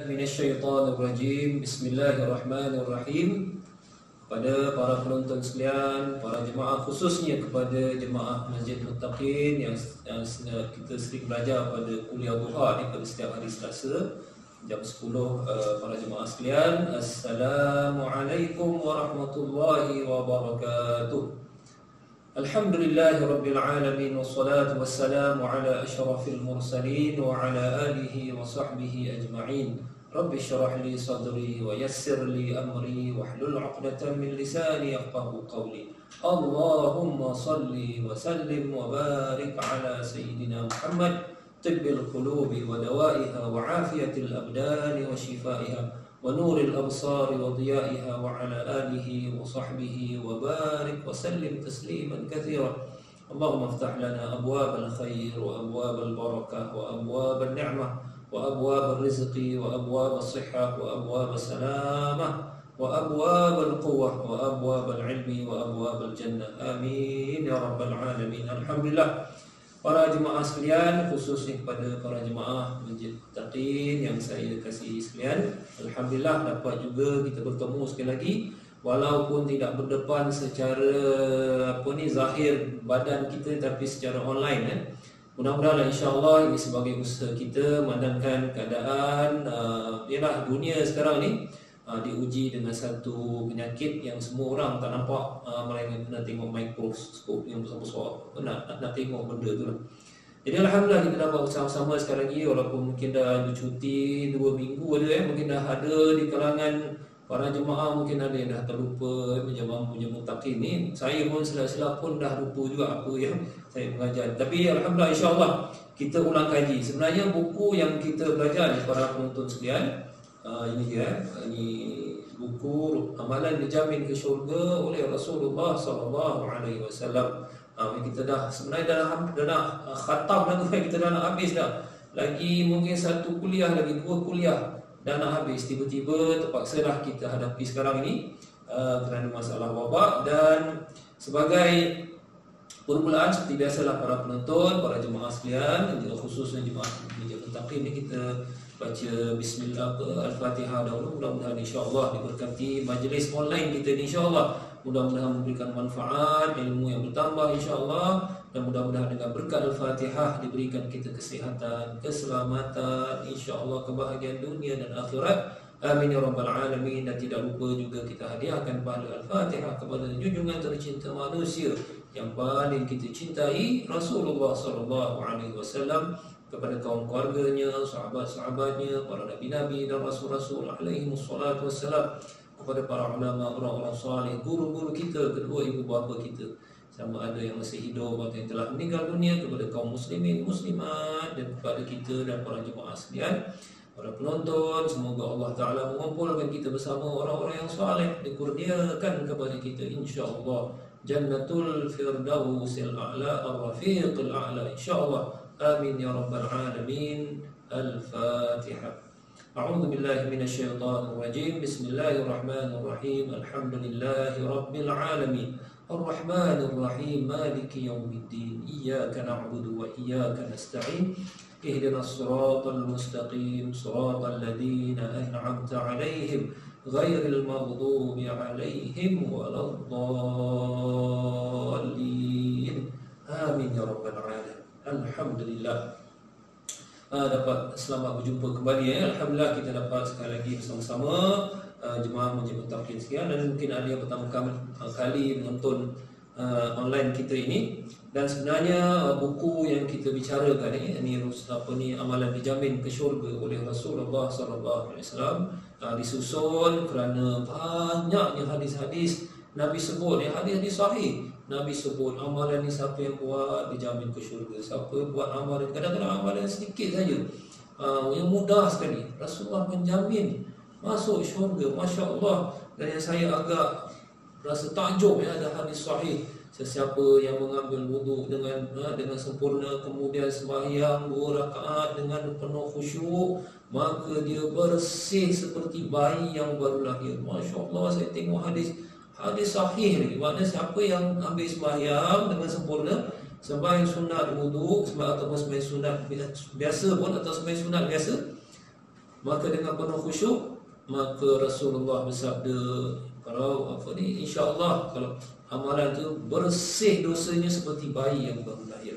Minasyaitonirrajim. Bismillahirrahmanirrahim. Kepada para penonton sekalian, para jemaah, khususnya kepada jemaah Masjid Muttaqin yang kita sering belajar pada kuliah duha ni pada setiap hari Selasa jam 10, para jemaah sekalian, Assalamualaikum warahmatullahi wabarakatuh. Alhamdulillahirabbil alamin wassalatu wassalamu ala asyrafil mursalin wa ala alihi wa sahbihi ajma'in. Rabbi shrah li sadri wa yassir li amri wahlul 'uqdatam min lisani yafqahu qawli. Allahumma salli wa sallim wa barik ala sayyidina Muhammad tibbil qulubi wa dawaiha wa afiyatil abdani wa shifaiha ونور الأبصار وضيائها وعلى آله وصحبه وبارك وسلم تسليما كثيرا. اللهم افتح لنا أبواب الخير وأبواب البركة وأبواب النعمة وأبواب الرزق وأبواب الصحة وأبواب السلامة وأبواب القوة وأبواب العلم وأبواب الجنة. آمين يا رب العالمين. الحمد لله. Para jemaah sekalian, khususnya kepada para jemaah Masjid Muttaqin yang saya kasihi sekalian, alhamdulillah dapat juga kita bertemu sekali lagi walaupun tidak berdepan secara zahir badan kita, tapi secara online. Mudah-mudahan insya-Allah ini sebagai usaha kita memandangkan keadaan ialah dunia sekarang ni diuji dengan satu penyakit yang semua orang tak nampak, melainkan kena tengok mikroskop yang besar-besar, nak tengok benda tu lah. Jadi alhamdulillah kita dapat bersama-sama sekarang ni, walaupun mungkin dah bercuti 2 minggu ada, mungkin dah ada di kalangan para jemaah, mungkin ada yang dah terlupa menjemaah punya Muttaqin ni. Saya pun sila-sila pun dah lupa juga apa yang saya mengajar. Tapi alhamdulillah insya-Allah kita ulang kaji. Sebenarnya buku yang kita belajar ni para penonton sekalian, ini dia, ini buku Amalan Dijamin ke Syurga oleh Rasulullah SAW. Kita dah sebenarnya dah nak khatam dah tu, kita dah nak habis dah. Lagi mungkin 1 kuliah, lagi 2 kuliah dah nak habis. Tiba-tiba terpaksalah kita hadapi sekarang ini kerana masalah wabak. Dan sebagai permulaan, seperti biasalah para penonton, para jemaah sekalian, khususnya jemaah Masjid Muttaqin ni, kita baca bismillah al-Fatihah dahulu. Mudah-mudahan insya-Allah diberkati majlis online kita ni, insya-Allah mudah-mudahan memberikan manfaat, ilmu yang bertambah insya-Allah, dan mudah-mudahan dengan berkat al-Fatihah diberikan kita kesihatan, keselamatan, insya-Allah kebahagiaan dunia dan akhirat. Amin ya rabbal alamin. Dan tidak lupa juga kita hadiahkan pahala al-Fatihah kepada junjungan tercinta manusia yang paling kita cintai, Rasulullah sallallahu alaihi wasallam, kepada kaum keluarganya, sahabat-sahabatnya, para nabi-nabi dan rasul-rasul alaihi wassalatu wassalam, kepada para ulama, orang-orang salih, guru-guru kita, kedua ibu bapa kita, sama ada yang masih hidup atau yang telah meninggal dunia, kepada kaum muslimin, muslimat, dan kepada kita dan para jemaah sekalian, para penonton. Semoga Allah Ta'ala mengumpulkan kita bersama orang-orang yang salih, dikurniakan kepada kita insya-Allah Jannatul Firdausil A'la, Ar-Rafiqil A'la insya-Allah. Amin ya rabbal alamin. Al-Fatihah. A'udzu billahi minasyaitonir rajim. Bismillahirrahmanirrahim. Alhamdulillahi rabbil alamin. Ar-Rahmanir Rahim. Maliki yaumiddin. Iyyaka na'budu wa iyyaka nasta'in. Ihdinas siratal mustaqim. Siratal ladzina an'amta 'alaihim ghairil maghdubi 'alaihim waladdallin. Amin ya rabbal alamin. Alhamdulillah. Dapat selamat berjumpa kembali. Alhamdulillah kita dapat sekali lagi bersama-sama jemaah Masjid Muttaqin sekian, dan mungkin ada yang pertama kali menonton online kita ini. Dan sebenarnya buku yang kita bicarakan ini Amalan Dijamin ke Syurga oleh Rasulullah sallallahu alaihi wasallam, disusun kerana banyaknya hadis-hadis Nabi sebut, hadis-hadis sahih. Nabi sebut amalan ni siapa yang buat dijamin ke syurga, siapa buat amalan, kadang-kadang amalan sedikit saja yang mudah sekali, Rasulullah menjamin masuk syurga. Masya Allah. Dan yang saya agak rasa takjub, ada hadis sahih, sesiapa yang mengambil wuduk dengan sempurna, kemudian sembahyang 2 rakaat dengan penuh khusyuk, maka dia bersih seperti bayi yang baru lahir. Masya Allah. Saya tengok hadis sahih ni, maknanya siapa yang ambil sembahyang dengan sempurna, sembahyang sunat wuduk, ataupun sembahyang sunat biasa pun, atau sembahyang sunat biasa, maka dengan penuh khusyuk, maka Rasulullah bersabda, kalau insya-Allah kalau amalan tu bersih dosanya seperti bayi yang baru lahir.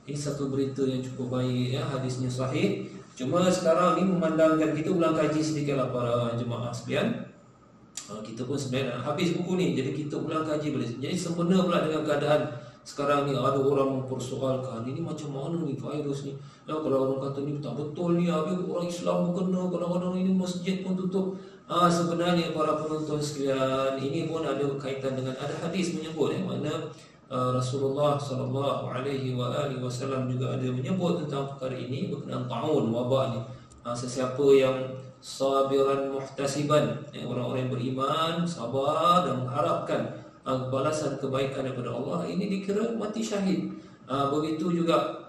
Ini satu berita yang cukup baik ya, hadisnya sahih. Cuma sekarang ni memandangkan kita ulang kaji sedikitlah para jemaah sekalian. Kita pun sebenarnya nak habis buku ni, jadi kita ulang kaji balik. Jadi sempena pula dengan keadaan sekarang ni ada orang mempersoalkan ini macam mana ni virus ni. Kalau orang kata ni tak betul ni, habis orang Islam pun kena, kadang-kadang ini masjid pun tutup. Sebenarnya para penonton sekalian, ini pun ada kaitan dengan ada hadis menyebut mana Rasulullah sallallahu alaihi wasallam juga ada menyebut tentang perkara ini berkenaan taun, wabak ni. Sesiapa yang sabiran muhtasiban, orang-orang yang beriman, sabar dan mengharapkan balasan kebaikan daripada Allah, ini dikira mati syahid. Begitu juga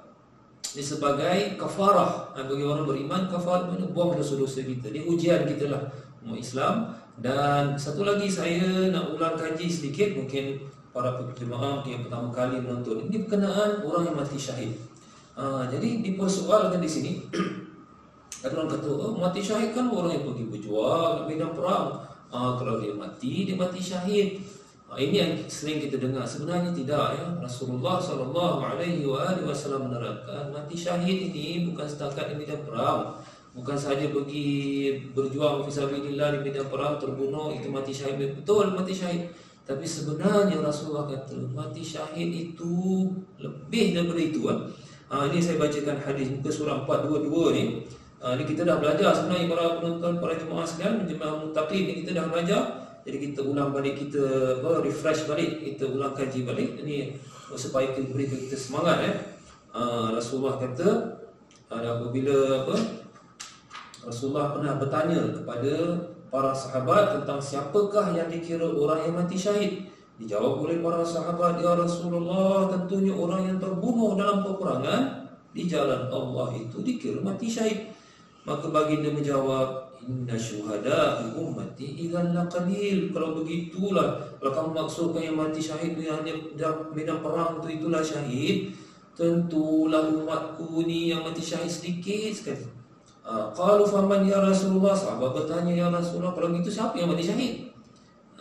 sebagai kafarah bagi orang beriman. Kafarah mana buang dosa-dosa kita, dia ujian kita lah umat Islam. Dan satu lagi saya nak ulang kaji sedikit, mungkin para jemaah yang pertama kali menonton ini berkenaan orang yang mati syahid. Jadi dipersoalkan di sini. Ada orang kata, mati syahid kan orang yang pergi berjuang medan perang. Kalau dia mati syahid. Ini yang sering kita dengar. Sebenarnya tidak ya. Rasulullah sallallahu alaihi wasallam menerangkan mati syahid ini bukan setakat di medan perang. Bukan sahaja pergi berjuang fisabilillah di medan perang terbunuh itu mati syahid. Betul mati syahid. Tapi sebenarnya Rasulullah kata mati syahid itu lebih daripada itu. Ini saya bacakan hadis muka surah 422 ni. Ini kita dah belajar sebenarnya para penonton, para jemaah sekalian, jemaah muttaqin ni kita dah belajar. Jadi kita ulang balik, kita refresh balik, kita ulang kaji balik. Ini supaya kita beri kita semangat Rasulullah kata apabila Rasulullah pernah bertanya kepada para sahabat tentang siapakah yang dikira orang yang mati syahid. Dijawab oleh para sahabat, ya Rasulullah, tentunya orang yang terbunuh dalam peperangan di jalan Allah itu dikira mati syahid. Maka baginda menjawab, inna syuhada ummati idzan laqalil. Kalau begitulah, kalau kamu maksudkan yang mati syahid itu yang hanya dalam medan perang itulah syahid, tentulah umatku ni yang mati syahid sedikit sekali. Qalu faman ya Rasulullah. Sahabat bertanya, ya Rasulullah, kalau begitu siapa yang mati syahid?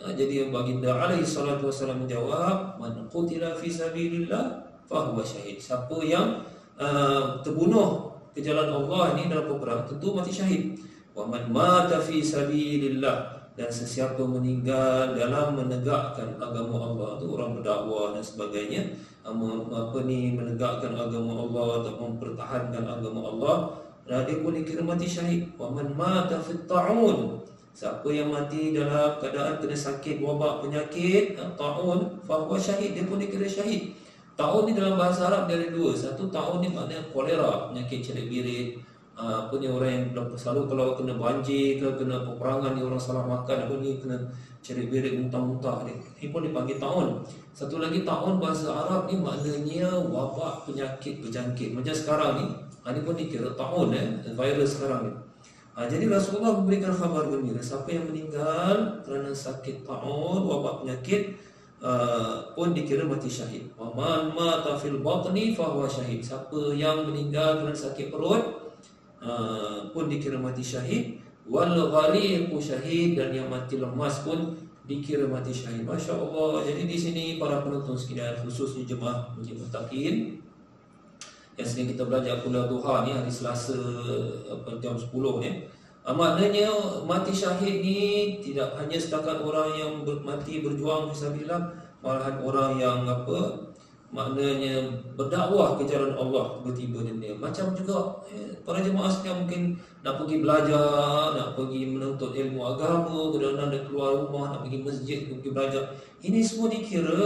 Jadi baginda alaihi salatu wasallam menjawab, man qutila fi sabilillah fahuwa syahid. Siapa yang terbunuh ke jalan Allah ini dalam peperangan tentu mati syahid. Wa man mata fi sabilillah, dan sesiapa meninggal dalam menegakkan agama Allah, itu orang berdakwah dan sebagainya, menegakkan agama Allah atau mempertahankan agama Allah, dia pun dikira mati syahid. Wa man mata fi ta'un, siapa yang mati dalam keadaan kena sakit, wabak, penyakit, ta'un, fahuwa syahid, dia pun dikira syahid. Ta'un ni dalam bahasa Arab dia ada dua. Satu ta'un ni maknanya kolera, penyakit cerit birit. Orang yang selalu kalau kena banjir ke kena peperangan ni, orang salah makan apa ni, kena cerit birit, muntah-muntah ni, ini pun dipanggil ta'un. Satu lagi ta'un bahasa Arab ni maknanya wabak, penyakit berjangkit. Macam sekarang ni, ini pun dikira ta'un virus sekarang ni. Jadi Rasulullah memberikan khabar gembira, siapa yang meninggal kerana sakit ta'un, wabak, penyakit, pun dikira mati syahid. Wa man mata fil batni fahuwa syahid. Siapa yang meninggal kerana sakit perut pun dikira mati syahid. Wal ghariqu syahid, dan yang mati lemas pun dikira mati syahid. Masya-Allah. Jadi di sini para penonton sekalian, khususnya jemaah muttaqin yang sering kita belajar kuliah duha ni hari Selasa jam 10 ni. Maknanya mati syahid ni tidak hanya setakat orang yang mati berjuang fisabilillah, malahan orang yang maknanya berdakwah ke jalan Allah tiba-tiba dunia. Macam juga para jemaah sekalian mungkin nak pergi belajar, nak pergi menuntut ilmu agama, kadang-kadang nak keluar rumah, nak pergi masjid, pergi belajar. Ini semua dikira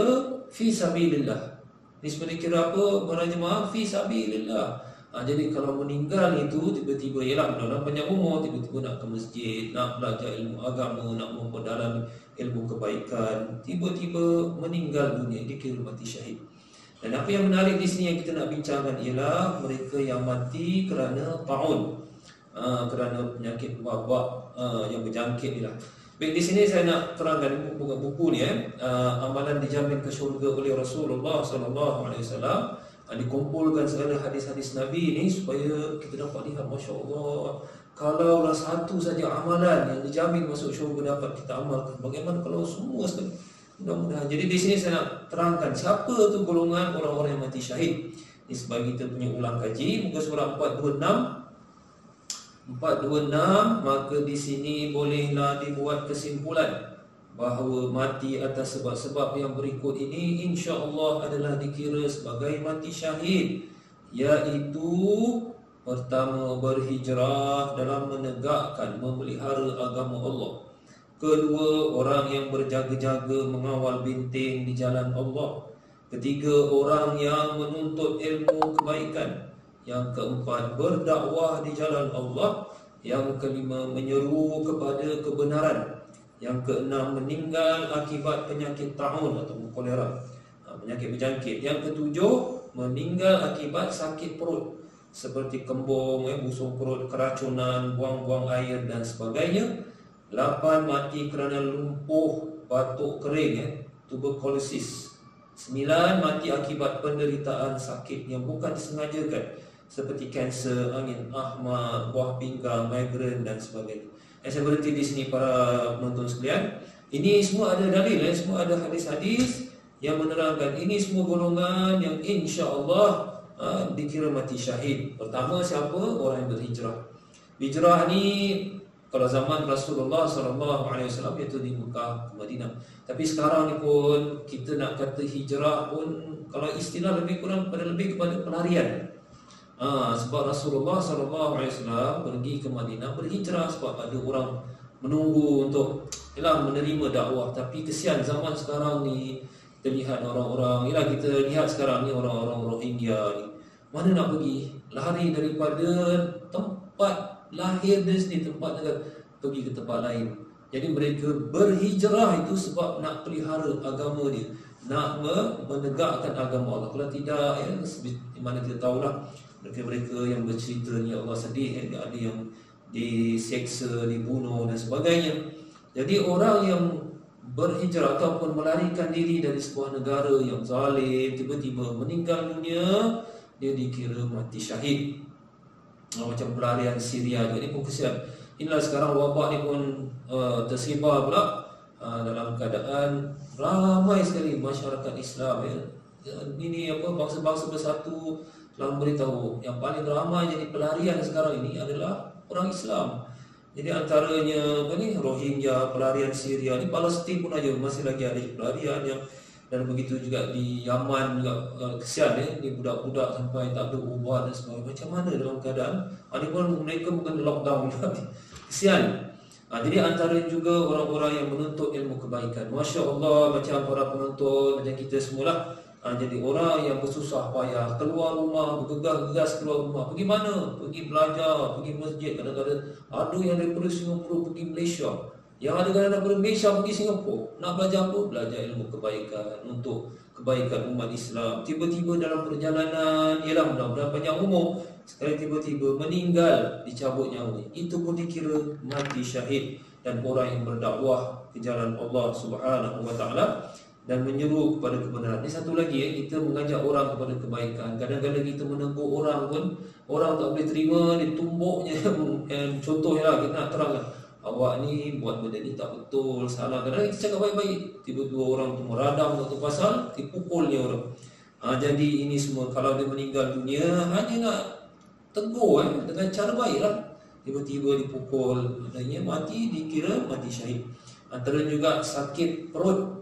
fisabilillah. Ini semua dikira apa para jemaah? Fisabilillah. Jadi kalau meninggal itu tiba-tiba, ialah dalam banyak umur, tiba-tiba nak ke masjid, nak belajar ilmu agama, nak memperdalam ilmu kebaikan, tiba-tiba meninggal dunia, dikira mati syahid. Dan apa yang menarik di sini yang kita nak bincangkan ialah mereka yang mati kerana ta'un, kerana penyakit wabak yang berjangkit ni lah. Baik, di sini saya nak terangkan buku ni amalan dijamin ke syurga oleh Rasulullah sallallahu alaihi wasallam. Dikumpulkan segala hadis-hadis Nabi ini supaya kita dapat lihat, Masya Allah, Kalaulah satu saja amalan yang dijamin masuk syurga dapat kita amalkan, bagaimana kalau semua sekali? Mudah-mudahan. Jadi di sini saya nak terangkan siapa tu golongan orang-orang yang mati syahid. Ini sebagai kita punya ulang kaji muka surah 426. Maka di sini bolehlah dibuat kesimpulan bahawa mati atas sebab-sebab yang berikut ini insya-Allah adalah dikira sebagai mati syahid, iaitu pertama, berhijrah dalam menegakkan, memelihara agama Allah. Kedua, orang yang berjaga-jaga mengawal benteng di jalan Allah. Ketiga, orang yang menuntut ilmu kebaikan. Yang keempat, berdakwah di jalan Allah. Yang kelima, menyeru kepada kebenaran. Yang keenam, meninggal akibat penyakit ta'un atau kolera, penyakit berjangkit. Yang ketujuh, meninggal akibat sakit perut seperti kembung, busung perut, keracunan, buang-buang air dan sebagainya. 8, mati kerana lumpuh batuk kering, tuberkulosis. 9, mati akibat penderitaan sakit yang bukan disengajakan seperti kanser, angin ahmad, buah pinggang, migrain dan sebagainya. Saya berhenti di sini para penonton sekalian. Ini semua ada dalil, semua ada hadis-hadis yang menerangkan ini semua golongan yang insya-Allah dikira mati syahid. Pertama, siapa? Orang yang berhijrah. Hijrah ni kalau zaman Rasulullah SAW iaitu di Mekah ke Madinah. Tapi sekarang ni pun kita nak kata hijrah pun kalau istilah lebih kurang lebih kepada pelarian. Sebab Rasulullah SAW pergi ke Madinah berhijrah sebab ada orang menunggu untuk menerima dakwah. Tapi kesian zaman sekarang ni kita lihat orang-orang, kita lihat sekarang ni orang-orang Rohingya ni, mana nak pergi? Lari daripada tempat lahir dia sendiri, tempat negara, pergi ke tempat lain. Jadi mereka berhijrah itu sebab nak pelihara agama dia, nak menegakkan agama Allah. Kalau tidak, di mana kita tahulah mereka-mereka yang bercerita ni Allah sedih, ada yang diseksa, dibunuh dan sebagainya. Jadi orang yang berhijrah ataupun melarikan diri dari sebuah negara yang zalim, tiba-tiba meninggal dunia, dia dikira mati syahid. Macam pelarian Syria ni pun kesian. Inilah sekarang wabak ni pun tersebar pula dalam keadaan ramai sekali masyarakat Islam. Ini bangsa-bangsa bersatu telah memberitahu yang paling ramai jadi pelarian sekarang ini adalah orang Islam. Jadi antaranya Rohingya, pelarian Syria ni, Palestin pun aja masih lagi ada pelarian yang, dan begitu juga di Yaman juga kesian ni budak-budak sampai tak ada ubat dan sebagainya. Macam mana dalam keadaan ini pun mereka bukan lockdown kesian. Jadi antara juga orang-orang yang menuntut ilmu kebaikan. Masya Allah, macam para penonton, macam kita semualah. Jadi orang yang bersusah payah keluar rumah, bergegas-gegas keluar rumah. Pergi mana? Pergi belajar, pergi masjid. Kadang-kadang ada yang daripada Singapura pergi Malaysia, yang ada kadang daripada Malaysia pergi Singapura. Nak belajar apa? Belajar ilmu kebaikan untuk kebaikan umat Islam. Tiba-tiba dalam perjalanan, mudah-mudahan panjang umur, sekali tiba-tiba meninggal, dicabut nyawa. Itu pun dikira mati syahid. Dan orang yang berdakwah ke jalan Allah Subhanahu wa Ta'ala dan menyeru kepada kebenaran. Ini satu lagi, kita mengajak orang kepada kebaikan. Kadang-kadang kita menegur orang pun, orang tak boleh terima, ditumbuknya. Contohnya kita nak terangkan, awak ni buat benda ni tak betul, salah. Kadang-kadang kita cakap baik-baik, tiba-tiba orang tu meradang satu pasal, dipukulnya orang. Jadi ini semua, kalau dia meninggal dunia, hanya nak tegur dengan cara baik lah. Tiba-tiba dipukul, adanya mati, dikira mati syahid. Antara juga sakit perut.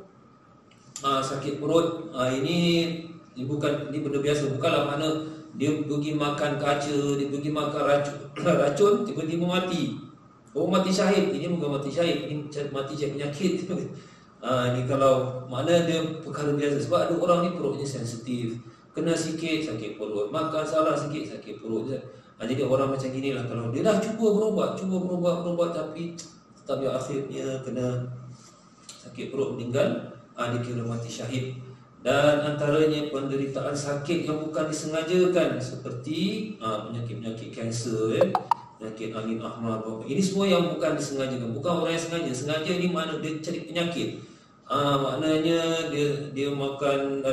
Sakit perut ini bukan, ini benda biasa. Bukanlah mana dia pergi makan kaca, dia pergi makan racun tiba-tiba mati. Mati syahid. Ini bukan mati syahid, ini mati penyakit. Ini kalau mana dia perkara biasa. Sebab ada orang ni perutnya sensitif, kena sikit sakit perut, makan salah sikit sakit perut. Jadi orang macam gini lah, kalau dia dah cuba berubat tapi tetap akhirnya kena sakit perut, meninggal, dikira mati syahid. Dan antaranya penderitaan sakit yang bukan disengajakan seperti penyakit-penyakit kanser, penyakit angin ahmad. Ini semua yang bukan disengajakan, bukan orang yang sengaja. Sengaja ini mana dia cari penyakit. Maknanya dia makan,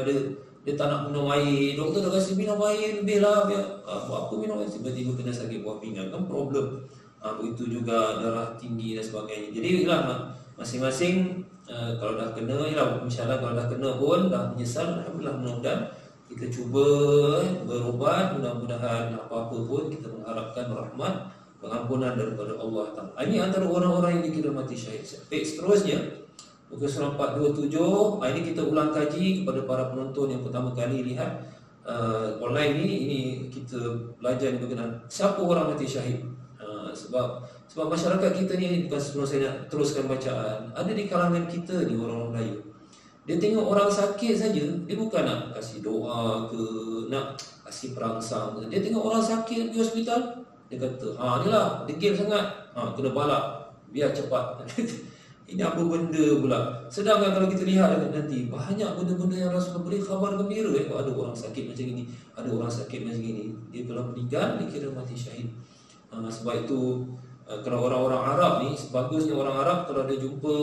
dia tak nak minum air, doktor dah kasi minum air lebih lah, apa minum air, tiba-tiba kena sakit buah pinggang, kan problem. begitu juga darah tinggi dan sebagainya. Jadi ialah masing-masing kalau dah kena, ialah insyaAllah kalau dah kena pun dah menyesal, alhamdulillah, mudah-mudahan kita cuba berubat, mudah-mudahan apa-apa pun kita mengharapkan rahmat pengampunan daripada Allah Ta'ala. Ini antara orang-orang yang dikira mati syahid. Seterusnya muka surah 427, ini kita ulang kaji kepada para penonton yang pertama kali lihat online ini kita belajar berkenaan siapa orang mati syahid. Sebab masyarakat kita ni, bukan sebelum saya nak teruskan bacaan, ada di kalangan kita ni orang-orang Melayu, dia tengok orang sakit saja, dia bukan nak kasih doa ke, nak kasih perangsang ke. Dia tengok orang sakit di hospital, dia kata, ni lah, degil sangat, kena balak, biar cepat. Ini apa benda pula. Sedangkan kalau kita lihat nanti, banyak benda-benda yang Rasulullah beri khabar gembira. Ada orang sakit macam ini, ada orang sakit macam ini. Dia kalau meninggal, dia kira mati syahid. Sebab itu, kalau orang-orang Arab ni, sebagusnya orang Arab kalau dia jumpa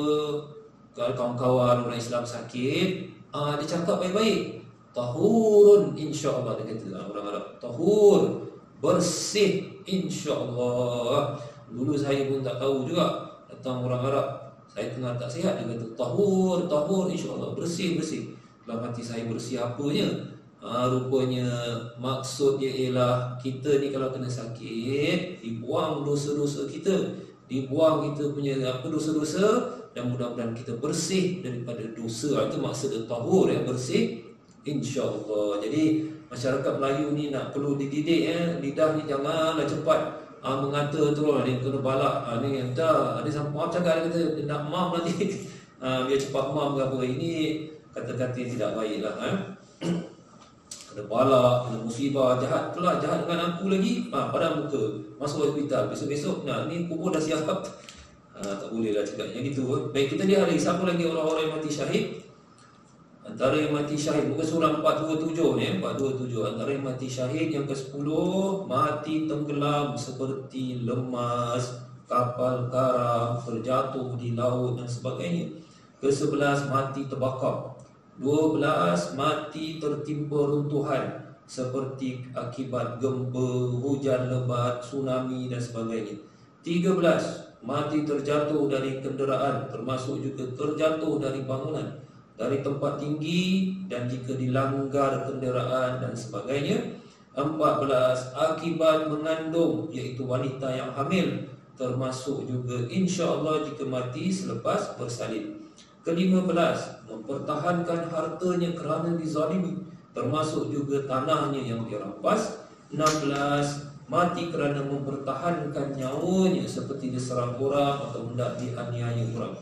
kawan-kawan orang Islam sakit, dia cakap baik-baik, tahurun insya-Allah, dia kata orang Arab, tahur, bersih insya-Allah. Dulu saya pun tak tahu juga, datang orang Arab, saya tengah tak sihat, dia kata tahur insya-Allah, bersih. Dalam hati saya, bersih apanya? Rupanya maksud dia ialah kita ni kalau kena sakit, dibuang dosa-dosa kita, dibuang kita punya dosa-dosa, dan mudah-mudahan kita bersih daripada dosa. Itu maksud tahur, bersih insya-Allah. Jadi masyarakat Melayu ni nak perlu dididik, lidah ni janganlah cepat mengata terus dia kena balak, ni dah ada sampai cakap, dia kata dia nak mam nanti biar cepat mam ke apa. Ini kata-kata yang tidak baiklah. Kena balak, kena musibah, jahat pula, jahat dengan aku lagi, pada muka, masuk hospital, besok-besok, ni kubur dah siap. Tak boleh lah cakap yang gitu. Baik, kita lihat lagi, siapa lagi orang-orang yang mati syahid? Antara yang mati syahid, muka surah 427 ni, 427, antara yang mati syahid yang ke-10, mati tenggelam seperti lemas kapal karam, terjatuh di laut dan sebagainya. Ke-11, mati terbakar. 12, mati tertimpa runtuhan seperti akibat gempa, hujan lebat, tsunami dan sebagainya. 13, mati terjatuh dari kenderaan, termasuk juga terjatuh dari bangunan, dari tempat tinggi dan jika dilanggar kenderaan dan sebagainya. 14, akibat mengandung, iaitu wanita yang hamil, termasuk juga insya-Allah jika mati selepas bersalin. Ke-15, mempertahankan hartanya kerana dizalimi, termasuk juga tanahnya yang dirampas. 16, mati kerana mempertahankan nyawanya seperti diserang orang atau hendak dianiaya orang.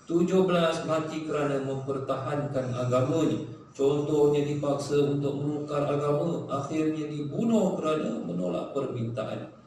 17, mati kerana mempertahankan agamanya, contohnya dipaksa untuk menukar agama, akhirnya dibunuh kerana menolak permintaan.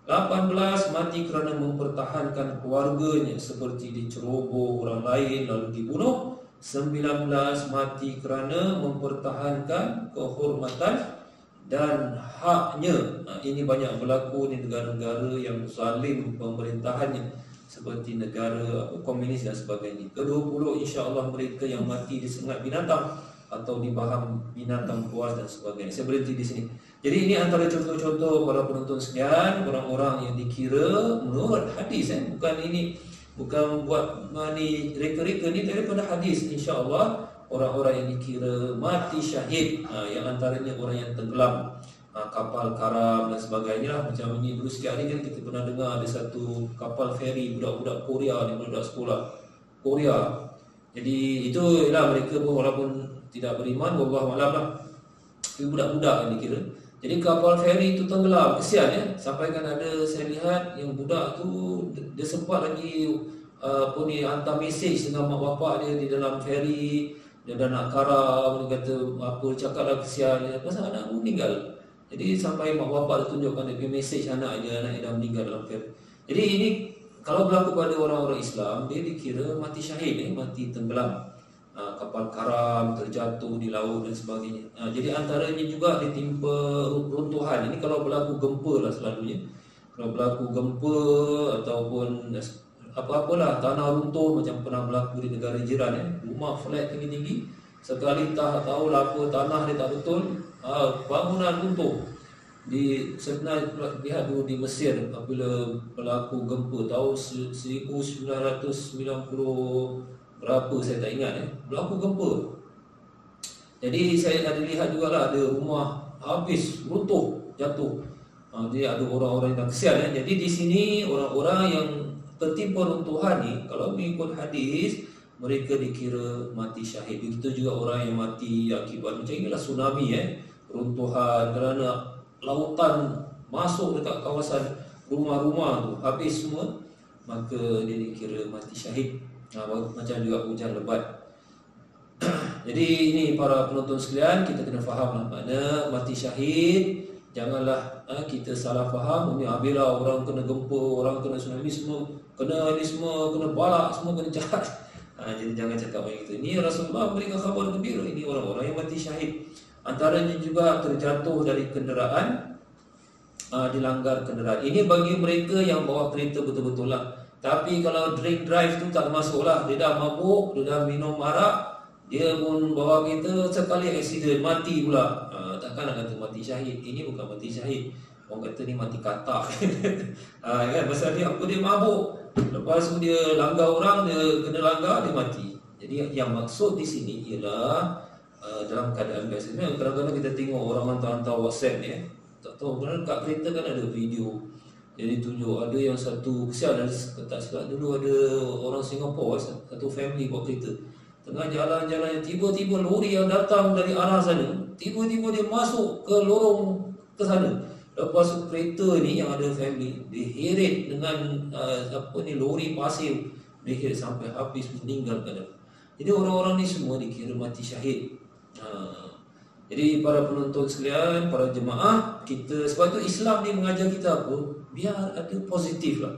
18, mati kerana mempertahankan keluarganya, seperti diceroboh orang lain lalu dibunuh. 19, mati kerana mempertahankan kehormatan dan haknya. Ini banyak berlaku di negara-negara yang zalim pemerintahannya, seperti negara komunis dan sebagainya. Ke-20, insya-Allah mereka yang mati disengat binatang atau dibaham binatang buas dan sebagainya. Saya berhenti di sini. Jadi ini antara contoh-contoh para penonton sekalian, orang-orang yang dikira menurut hadis, bukan buat ni reka-reka ni, daripada hadis. Insya-Allah orang-orang yang dikira mati syahid, yang antaranya orang yang tenggelam kapal karam dan sebagainya. Macam ini dulu sikit hari kan kita pernah dengar ada satu kapal feri budak-budak Korea ni, budak sekolah Korea. Jadi itu ialah mereka pun walaupun tidak beriman, wallahu a'lam lah, itu budak-budak yang dikira. Jadi kapal feri itu tenggelam, kesian sampai kan ada saya lihat yang budak tu dia sempat lagi hantar mesej dengan mak bapak dia di dalam feri. Dia dah nak karam, dia kata apa, cakaplah kesian dia, pasal anak meninggal. Jadi sampai mak bapak dia tunjukkan dia mesej anak dia dah meninggal dalam feri. Jadi ini kalau berlaku pada orang-orang Islam, dia dikira mati syahid, mati tenggelam, kapal karam, terjatuh di laut dan sebagainya. Jadi antaranya juga ditimpa runtuhan. Ini kalau berlaku gempa lah selalunya. Kalau berlaku gempa ataupun apa-apalah, tanah runtuh macam pernah berlaku di negara jiran, rumah flat tinggi-tinggi, sekali tak tahu lah apa, tanah dia tak betul, bangunan runtuh. Saya pernah lihat dulu di Mesir apabila berlaku gempa tahun 1990 berapa saya tak ingat, berlaku gempa. Jadi saya ada lihat jugalah ada rumah habis runtuh jatuh. Jadi ada orang-orang yang kesian. Jadi di sini orang-orang yang tertimpa runtuhan ni, kalau mengikut hadis, mereka dikira mati syahid. Begitu juga orang yang mati akibat macam inilah tsunami, runtuhan kerana lautan masuk dekat kawasan rumah-rumah tu habis semua, maka dia dikira mati syahid. Macam juga hujan lebat. Jadi ini para penonton sekalian, kita kena fahamlah makna mati syahid. Janganlah kita salah faham. Ini bila orang kena gempa, orang kena tsunami semua kena ini semua, kena balak semua, kena jahat. Jadi jangan cakap macam itu. Ini Rasulullah berikan khabar gembira, ini orang-orang yang mati syahid. Antaranya juga terjatuh dari kenderaan, dilanggar kenderaan. Ini bagi mereka yang bawa kereta betul-betul lah. Tapi kalau drink drive tu tak masuk lah. Dia dah mabuk, dia dah minum arak, dia pun bawa kereta, sekali aksiden mati pula. Takkan nak kata mati syahid. Ini bukan mati syahid, orang kata ni mati katak. Kan? Pasal dia apa, dia mabuk, lepas tu dia langgar orang, dia kena langgar, dia mati. Jadi yang maksud di sini ialah dalam keadaan biasa. Kadang-kadang kita tengok orang hantar-hantar WhatsApp ni, tak tahu kerana kat kereta kan ada video. Jadi tunjuk ada yang satu, kesian tak silap dulu ada orang Singapura, satu family bawa kereta, tengah jalan-jalan, tiba-tiba lori yang datang dari arah sana, tiba-tiba dia masuk ke lorong ke sana. Lepas tu kereta ni yang ada family diheret dengan lori pasir, diheret sampai habis, meninggal kadang. Jadi orang-orang ni semua dikira mati syahid. Jadi para penonton sekalian, para jemaah kita, sebab tu Islam ni mengajar kita apa? Biar ada positif lah.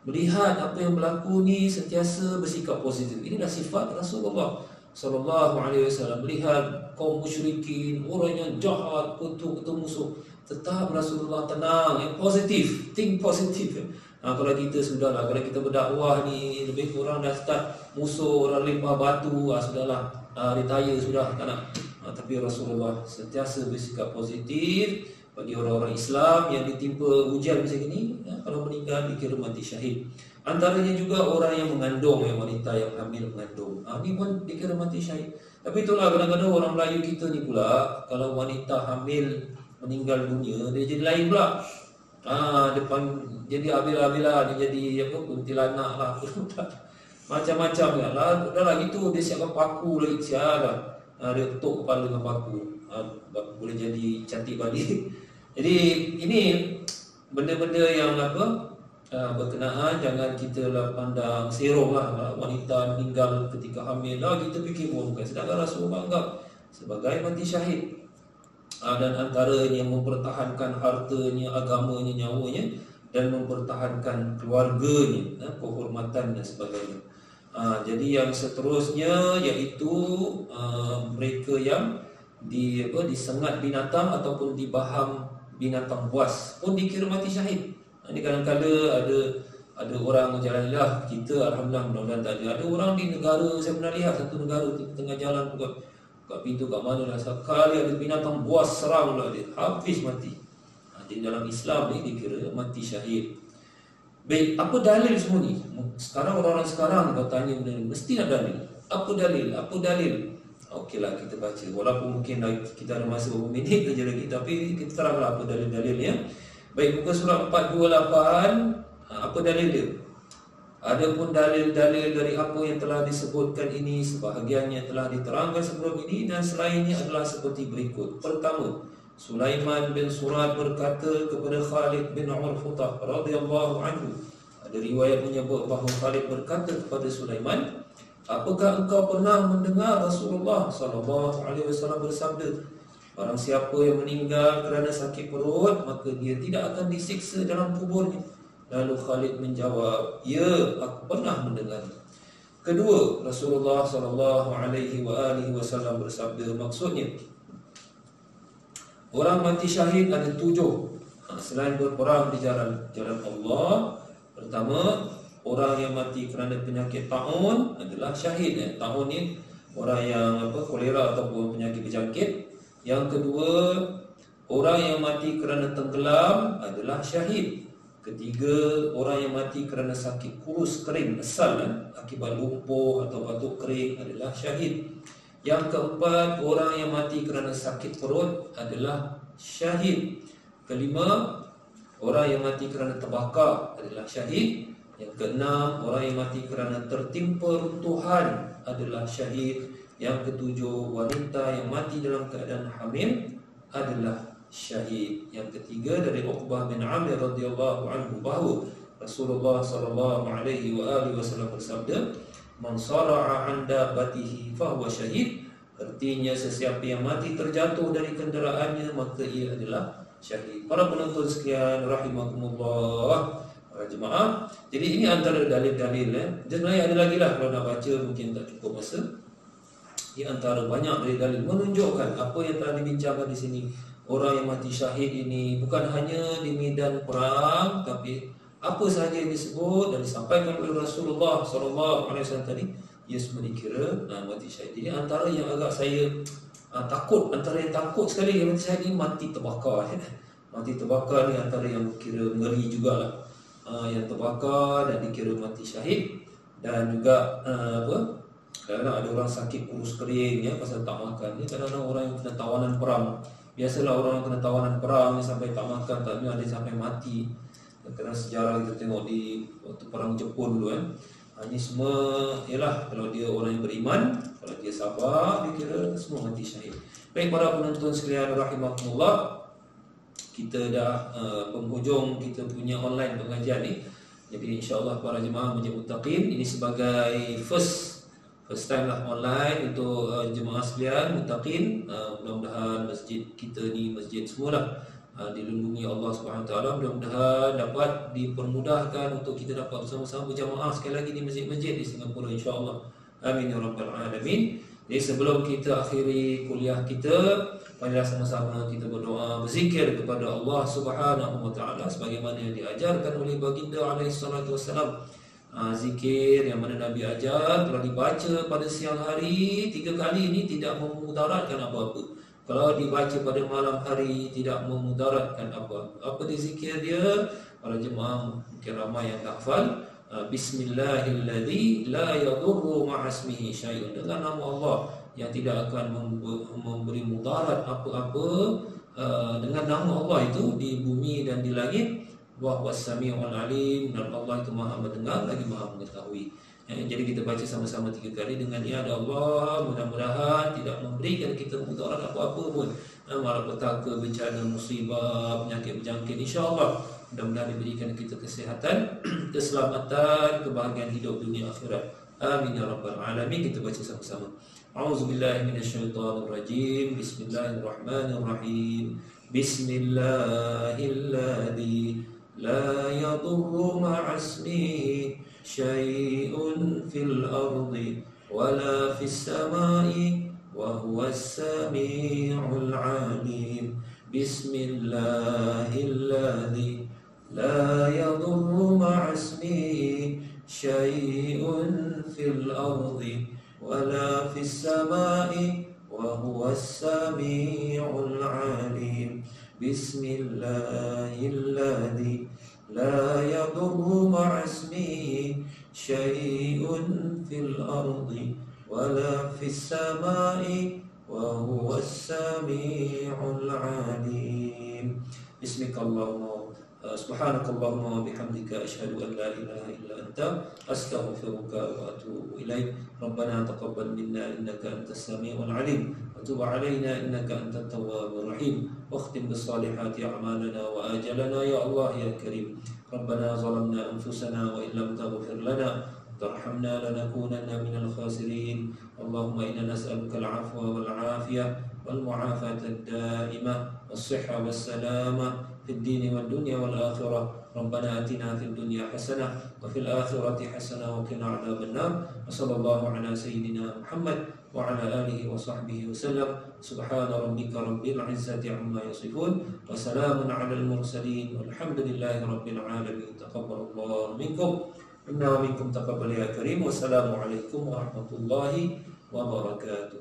Melihat apa yang berlaku ni sentiasa bersikap positif. Inilah sifat Rasulullah sallallahu alaihi wasallam. Melihat kaum musyrikin, orang yang jahat, kutuk musuh, tetap Rasulullah tenang, yang positif, think positif. Kalau kita sudahlah, kalau kita berdakwah ni lebih kurang dah start musuh, orang lempar batu, sudahlah, retire sudah, tak nak. Tapi Rasulullah sentiasa bersikap positif. Bagi orang-orang Islam yang ditimpa ujian macam ini, kalau meninggal dikira mati syahid. Antaranya juga orang yang mengandung, wanita yang hamil mengandung, ini pun dikira mati syahid. Tapi itulah kadang-kadang orang Melayu kita ni pula, kalau wanita hamil meninggal dunia, dia jadi lain pula. Depan jadi abila-abila, dia jadi kuntilanak lah, macam-macam lah. Dah lah gitu, dia siapkan paku lagi, sialah. Dia ketuk kepala dengan paku, boleh jadi cantik balik. Jadi ini benda-benda yang berkenaan, jangan kita lah pandang serong lah. Wanita meninggal ketika hamil lah, kita fikir bukan. Sedangkan Rasulullah anggap sebagai mati syahid. Dan antaranya mempertahankan hartanya, agamanya, nyawanya, dan mempertahankan keluarganya, kehormatan dan sebagainya. Jadi yang seterusnya iaitu mereka yang disengat binatang ataupun dibaham binatang buas pun dikira mati syahid. Ini kadang-kadang ada orang jalan lah, kita alhamdulillah mudah-mudahan tak ada. Ada orang di negara, saya pernah lihat satu negara tengah jalan kat pintu kat mana lah, sekali ada binatang buas serang lah, dia habis mati. Jadi dalam Islam ni dikira mati syahid. Baik, apa dalil semua ni? Sekarang orang-orang sekarang kalau tanya benda ni, mesti nak dalil. Apa dalil? Apa dalil? Okeylah kita baca. Walaupun mungkin kita ada masa beberapa minit saja lagi, tapi kita teranglah apa dalil-dalilnya. Baik, muka surat 428, apa dalil dia? Adapun dalil-dalil dari apa yang telah disebutkan ini, sebahagiannya telah diterangkan sebelum ini dan selainnya adalah seperti berikut. Pertama, Sulaiman bin Surad berkata kepada Khalid bin Urfutah radhiyallahu anhu. Ada riwayat menyebut bahawa Khalid berkata kepada Sulaiman, apakah engkau pernah mendengar Rasulullah sallallahu alaihi wasallam bersabda, barang siapa yang meninggal kerana sakit perut, maka dia tidak akan disiksa dalam kuburnya. Lalu Khalid menjawab, ya, aku pernah mendengar. Kedua, Rasulullah sallallahu alaihi wasallam bersabda, maksudnya orang mati syahid ada 7 selain berperang di jalan Allah. Pertama, orang yang mati kerana penyakit taun adalah syahid. Taun ni orang yang kolera ataupun penyakit berjangkit. Yang kedua, orang yang mati kerana tenggelam adalah syahid. Ketiga, orang yang mati kerana sakit kurus kering asal akibat lumpuh atau batuk kering adalah syahid. Yang keempat, orang yang mati kerana sakit perut adalah syahid. Kelima, orang yang mati kerana terbakar adalah syahid. Yang keenam, orang yang mati kerana tertimpa runtuhan adalah syahid. Yang ketujuh, wanita yang mati dalam keadaan hamil adalah syahid. Yang ketiga dari Uqbah bin Amir radhiyallahu anhu bahawa Rasulullah sallallahu alaihi wasallam bersabda, "Man sara'a 'an dabbatihi fa huwa syahid." Artinya sesiapa yang mati terjatuh dari kenderaannya maka ia adalah syahid. Para penonton sekalian rahimakumullah, para jemaah. Jadi ini antara dalil-dalil sebenarnya ada lagi lah kalau nak baca mungkin tak cukup masa. Di antara banyak dari dalil menunjukkan apa yang telah dibincangkan di sini. Orang yang mati syahid ini bukan hanya di medan perang, tapi apa sahaja yang disebut dan disampaikan oleh Rasulullah SAW tadi, ia semua dikira mati syahid. Ini antara yang agak saya takut, antara yang takut sekali yang mati syahid ini mati terbakar. Mati terbakar ni antara yang kira ngeri jugalah. Yang terbakar dan dikira mati syahid. Dan juga kadang-kadang ada orang sakit kurus kering pasal tak makan. Ni kadang-kadang orang yang kena tawanan perang. Biasalah orang yang kena tawanan perang ni sampai tak makan, tak ada sampai mati. Kadang sejarah kita tengok di waktu perang Jepun dulu Ini semua ialah kalau dia orang yang beriman, kalau dia sabar, dia kira semua mati syahid. Baik para penonton sekalian rahimakumullah, kita dah penghujung kita punya online pengajian ni. Jadi insya-Allah para jemaah Masjid Muttaqin ini sebagai first time lah online untuk jemaah sekalian Muttaqin. Mudah-mudahan masjid kita ni, masjid semualah dilindungi Allah Subhanahu Taala. Mudah-mudahan dapat dipermudahkan untuk kita dapat bersama-sama berjamaah sekali lagi di masjid-masjid di Singapura insya-Allah. Amin ya rabbal alamin. Jadi sebelum kita akhiri kuliah kita, marilah sama-sama kita berdoa, berzikir kepada Allah Subhanahu wa taala sebagaimana yang diajarkan oleh baginda alaihi salatu wasalam. Zikir yang mana Nabi ajar telah dibaca pada siang hari 3 kali ini tidak memudaratkan apa-apa. Kalau dibaca pada malam hari tidak memudaratkan apa-apa. Apa dia zikir dia? Para jemaah mungkin ramai yang tak hafal. Bismillahilladzi la yadurru ma'asmihi syai'un. Dengan nama Allah yang tidak akan memberi mudarat apa-apa dengan nama Allah itu di bumi dan di langit. Wa huwas samiul alim, dan Allah itu Maha mendengar lagi Maha mengetahui. Jadi kita baca sama-sama 3 kali dengan ya Allah, mudah-mudahan tidak memberikan kita mudarat apa-apa pun, malapetaka, bencana, musibah, penyakit berjangkit, insya-Allah mudah-mudahan diberikan kita kesihatan, keselamatan, kebahagiaan hidup dunia akhirat. Amin ya rabbal alamin. Kita baca sama-sama. A'udzubillahi minasyaitonirrajim. Bismillahirrahmanirrahim. Bismillahilladzi لا يضر مع اسمه شيء في الأرض ولا في السماء وهو السميع العليم بسم الله الذي لا يضر مع اسمه شيء في الأرض ولا في السماء وهو السميع العليم بسم الله الذي لا يضر مع اسمه شيء في الأرض ولا في السماء وهو السميع العليم بسمك اللهم سبحانك اللهم وبحمدك أشهد أن لا إله إلا أنت أستغفرك وأتوب إليك ربنا تقبل منا إنك أنت السميع العليم وتب علينا إنك أنت التواب الرحيم واختم بالصالحات أعمالنا وآجلنا يا الله يا كريم ربنا ظلمنا أنفسنا وإن لم تغفر لنا ترحمنا لنكونن من الخاسرين اللهم إنا نسألك العفو والعافية والمعافاة الدائمة والصحة والسلامة في الدين والدنيا والآخرة ربنا آتنا في الدنيا حسنة وفي الآخرة حسنة وقنا عذاب النار وصلى الله على سيدنا محمد وعلى آله وصحبه وسلم سبحان ربك رب العزة عما يصفون وسلام على المرسلين والحمد لله رب العالمين تقبل الله منكم إنا ومنكم تقبل يا كريم والسلام عليكم ورحمة الله وبركاته.